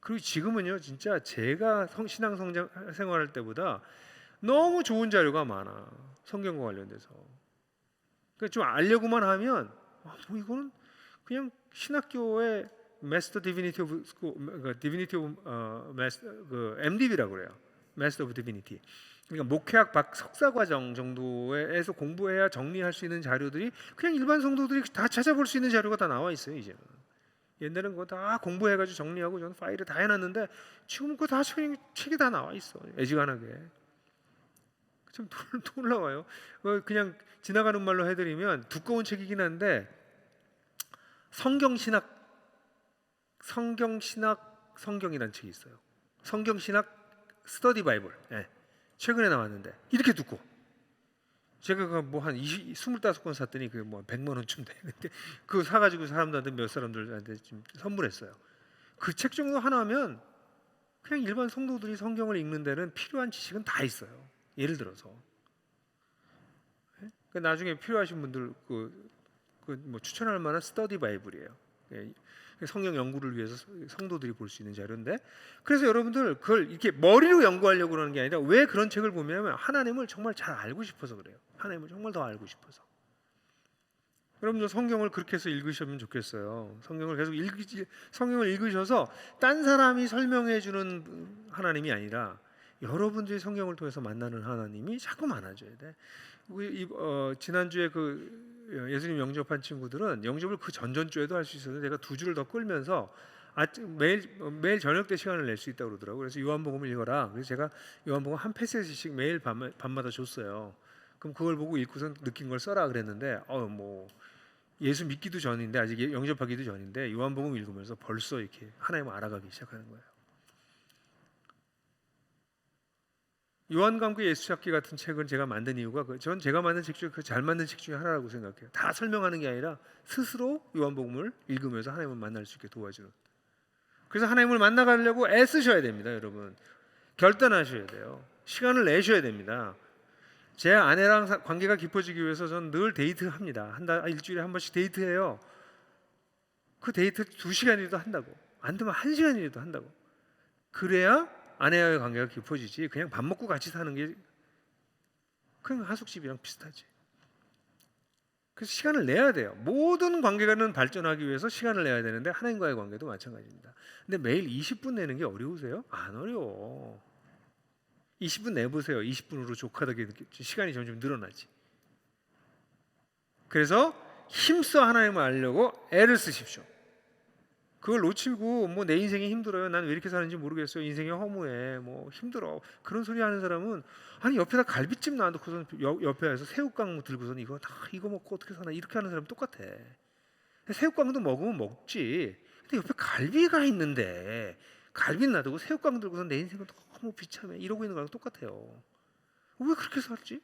그리고 지금은요 진짜 제가 신앙 성장 생활할 때보다 너무 좋은 자료가 많아, 성경과 관련돼서. 그러니까 좀 알려고만 하면 뭐 이거는 그냥 신학교의 Master Divinity of School, Divinity of MDB라고 그래요. Master of Divinity. 그러니까 목회학 석사 과정 정도에서 공부해야 정리할 수 있는 자료들이 그냥 일반 성도들이 다 찾아볼 수 있는 자료가 다 나와 있어요 이제는. 옛날에는 그거 다 공부해가지고 정리하고 저는 파일을 다 해놨는데 지금은 그거 다 책이 다 나와 있어, 애지간하게. 참 놀라워요. 그냥 지나가는 말로 해드리면 두꺼운 책이긴 한데 성경이라는 책이 있어요. 성경신학 스터디 바이블. 최근에 나왔는데 이렇게 두꺼워. 제가 뭐 한 25권 샀더니 그 뭐 100만 원쯤 되는데 그거 사가지고 몇 사람들한테 좀 선물했어요. 그 책 정도 하나면 그냥 일반 성도들이 성경을 읽는 데는 필요한 지식은 다 있어요. 예를 들어서 나중에 필요하신 분들 뭐 추천할 만한 스터디 바이블이에요. 성경 연구를 위해서 성도들이 볼 수 있는 자료인데, 그래서 여러분들 그걸 이렇게 머리로 연구하려고 그러는 게 아니라 왜 그런 책을 보면 하나님을 정말 잘 알고 싶어서 그래요. 하나님을 정말 더 알고 싶어서. 여러분들 성경을 그렇게 해서 읽으시면 좋겠어요. 성경을 읽으셔서 딴 사람이 설명해 주는 하나님이 아니라 여러분들이 성경을 통해서 만나는 하나님이 자꾸 많아져야 돼. 지난주에 예수님 영접한 친구들은 영접을 그 전전주에도 할 수 있어서 제가 2주를 더 끌면서 매일 저녁 때 시간을 낼 수 있다고 그러더라고요. 그래서 요한복음을 읽어라. 그래서 제가 요한복음 한 패시지씩 매일 밤마다 줬어요. 그럼 그걸 보고 읽고선 느낀 걸 써라 그랬는데 뭐 예수 믿기도 전인데, 아직 영접하기도 전인데 요한복음 읽으면서 벌써 이렇게 하나님을 알아가기 시작하는 거예요. 요한강구 예수찾기 같은 책은 제가 만든 이유가 전 제가 만든 책 중에 잘 만든 책 중에 하나라고 생각해요. 다 설명하는 게 아니라 스스로 요한복음을 읽으면서 하나님을 만날 수 있게 도와주는. 그래서 하나님을 만나가려고 애쓰셔야 됩니다, 여러분. 결단하셔야 돼요. 시간을 내셔야 됩니다. 제 아내랑 관계가 깊어지기 위해서 저는 늘 데이트합니다. 일주일에 한 번씩 데이트해요. 그 데이트 2시간이라도 한다고, 안 되면 1시간이라도 한다고. 그래야 아내와의 관계가 깊어지지. 그냥 밥 먹고 같이 사는 게 그냥 하숙집이랑 비슷하지. 그래서 시간을 내야 돼요. 모든 관계가는 발전하기 위해서 시간을 내야 되는데 하나님과의 관계도 마찬가지입니다. 근데 매일 20분 내는 게 어려우세요? 안 어려워. 20분 내보세요. 20분으로 족하다게 시간이 점점 늘어나지. 그래서 힘써 하나님을 알려고 애를 쓰십시오. 그걸 놓치고 뭐 내 인생이 힘들어요. 난 왜 이렇게 사는지 모르겠어요. 인생이 허무해. 뭐 힘들어. 그런 소리 하는 사람은 아니 옆에다 갈비찜 놔두고선 옆에서 새우깡 들고선 이거 먹고 어떻게 사나 이렇게 하는 사람 똑같아. 새우깡도 먹으면 먹지. 근데 옆에 갈비가 있는데 갈비 놔두고 새우깡 들고선 내 인생은 너무 비참해 이러고 있는 거랑 똑같아요. 왜 그렇게 살지?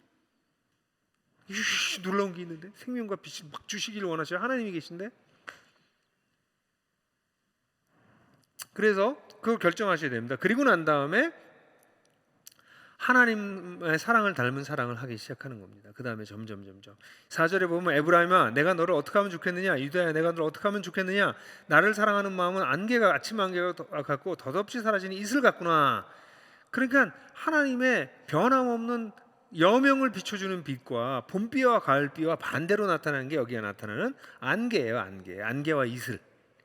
놀라운 게 있는데 생명과 빛을 막 주시기를 원하시는 하나님이 계신데 그래서 그걸 결정하셔야 됩니다. 그리고 난 다음에 하나님의 사랑을 닮은 사랑을 하기 시작하는 겁니다. 그 다음에 점점 4절에 보면 에브라임아 내가 너를 어떻게 하면 좋겠느냐 유다야 내가 너를 어떻게 하면 좋겠느냐 나를 사랑하는 마음은 아침 안개가 같고 덧없이 사라지는 이슬 같구나. 그러니까 하나님의 변함없는 여명을 비춰주는 빛과 봄비와 가을비와 반대로 나타나는 게 여기에 나타나는 안개예요. 안개와 이슬.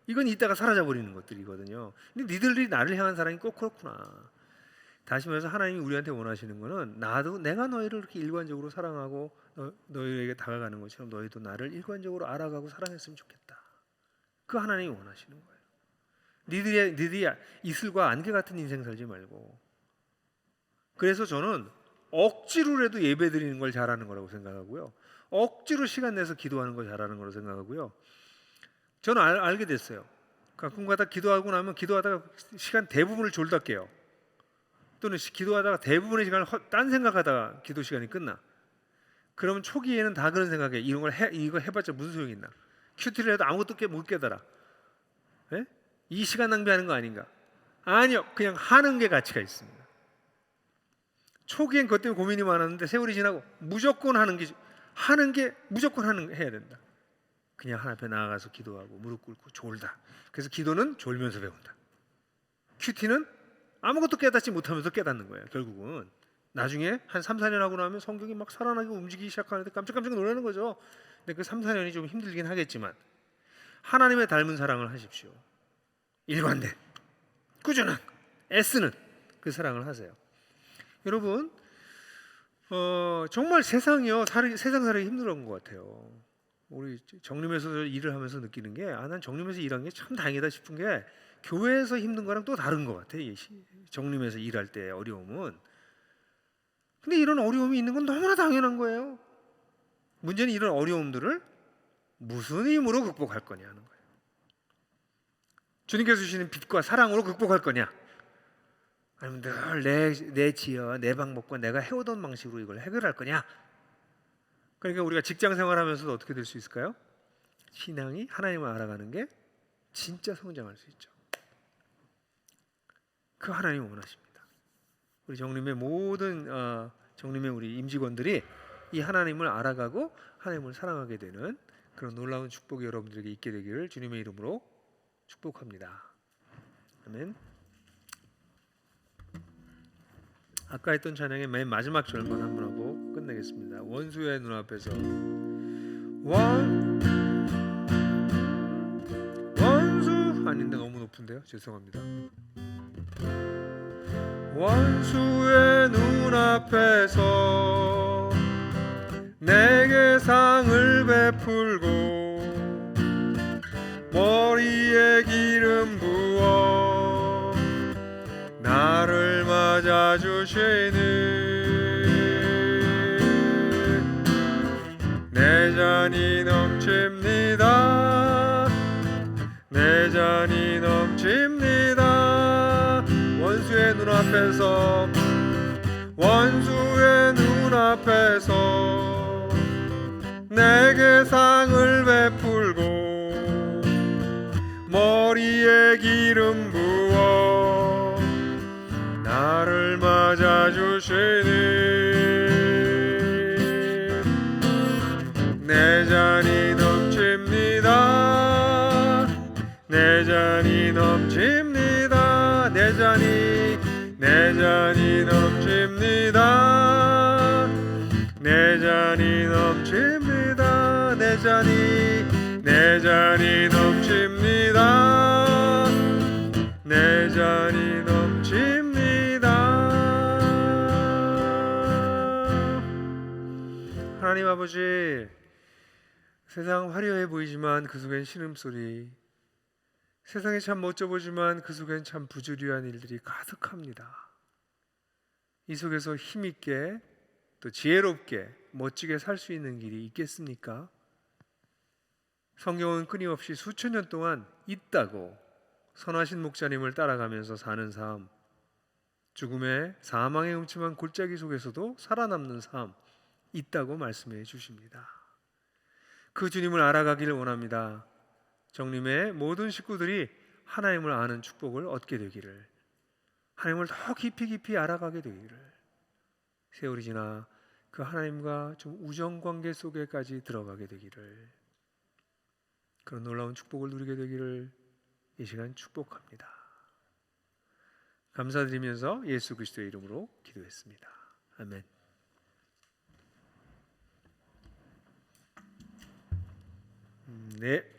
이건 이따가 사라져 버리는 것들이거든요. 근데 니들이 나를 향한 사랑이 꼭 그렇구나. 다시 말해서 하나님이 우리한테 원하시는 거는 내가 너희를 이렇게 일관적으로 사랑하고 너희에게 다가가는 것처럼 너희도 나를 일관적으로 알아가고 사랑했으면 좋겠다. 그 하나님이 원하시는 거예요. 니들이 이슬과 안개 같은 인생 살지 말고. 그래서 저는 억지로라도 예배 드리는 걸 잘하는 거라고 생각하고요. 억지로 시간 내서 기도하는 걸 잘하는 거라고 생각하고요. 저는 알게 됐어요. 가끔가다 기도하고 나면 기도하다가 시간 대부분을 졸다 깨요. 또는 기도하다가 대부분의 시간을 딴 생각하다가 기도 시간이 끝나. 그러면 초기에는 다 그런 생각해. 이거 해봤자 무슨 소용이 있나? 큐티를 해도 아무것도 못 깨달아. 에? 이 시간 낭비하는 거 아닌가? 아니요. 그냥 하는 게 가치가 있습니다. 초기엔 그것 때문에 고민이 많았는데 세월이 지나고 무조건 해야 된다. 그냥 하나님 앞에 나아가서 기도하고 무릎 꿇고 졸다. 그래서 기도는 졸면서 배운다. 큐티는 아무것도 깨닫지 못하면서 깨닫는 거예요. 결국은 나중에 한 3, 4년 하고 나면 성경이 막 살아나게 움직이기 시작하는데 깜짝깜짝 놀라는 거죠. 근데 그 3, 4년이 좀 힘들긴 하겠지만 하나님의 닮은 사랑을 하십시오. 일관된 꾸준한 애쓰는 그 사랑을 하세요. 여러분 정말 세상 살기 힘들은 것 같아요. 우리 정림에서 일을 하면서 느끼는 게 난 정림에서 일한 게 참 다행이다 싶은 게 교회에서 힘든 거랑 또 다른 것 같아. 정림에서 일할 때 어려움은. 근데 이런 어려움이 있는 건 너무나 당연한 거예요. 문제는 이런 어려움들을 무슨 힘으로 극복할 거냐는 거예요. 주님께서 주시는 빛과 사랑으로 극복할 거냐, 아니면 늘 내 지혜와 내 방법과 내가 해오던 방식으로 이걸 해결할 거냐. 그러니까 우리가 직장 생활하면서도 어떻게 될 수 있을까요? 신앙이 하나님을 알아가는 게 진짜 성장할 수 있죠. 그 하나님이 원하십니다. 우리 정림의 모든 정림의 우리 임직원들이 이 하나님을 알아가고 하나님을 사랑하게 되는 그런 놀라운 축복이 여러분들에게 있게 되기를 주님의 이름으로 축복합니다. 아멘. 아까 했던 찬양의 맨 마지막 절만 한번 하고 끝내겠습니다. 원수의 눈앞에서 원수 아닌데 너무 높은데요. 죄송합니다. 원수의 눈앞에서 내게 상을 베풀고 머리에 기름 부어 나를 맞아주시는 내 잔이 넘칩니다. 내 잔이 넘칩니다. 원수의 눈앞에서 내게 상을 베풀고 머리에 기름 부어 나를 맞아주시는 내 잔이 넘칩니다. 내 잔이 넘칩니다. 내 잔이 넘칩니다. 내 잔이 넘칩니다. 내 하나님 아버지, 세상 화려해 보이지만 그 속엔 신음소리, 세상이 참 멋져 보이지만 그 속엔 참 부주의한 일들이 가득합니다. 이 속에서 힘있게 또 지혜롭게 멋지게 살 수 있는 길이 있겠습니까? 성경은 끊임없이 수천 년 동안 있다고 선하신 목자님을 따라가면서 사는 삶, 죽음의 사망의 음침한 골짜기 속에서도 살아남는 삶 있다고 말씀해 주십니다. 그 주님을 알아가기를 원합니다. 정림의 모든 식구들이 하나님을 아는 축복을 얻게 되기를, 하나님을 더 깊이 알아가게 되기를, 세월이 지나 그 하나님과 좀 우정관계 속에까지 들어가게 되기를, 그런 놀라운 축복을 누리게 되기를 이 시간 축복합니다. 감사드리면서 예수 그리스도의 이름으로 기도했습니다. 아멘. 네.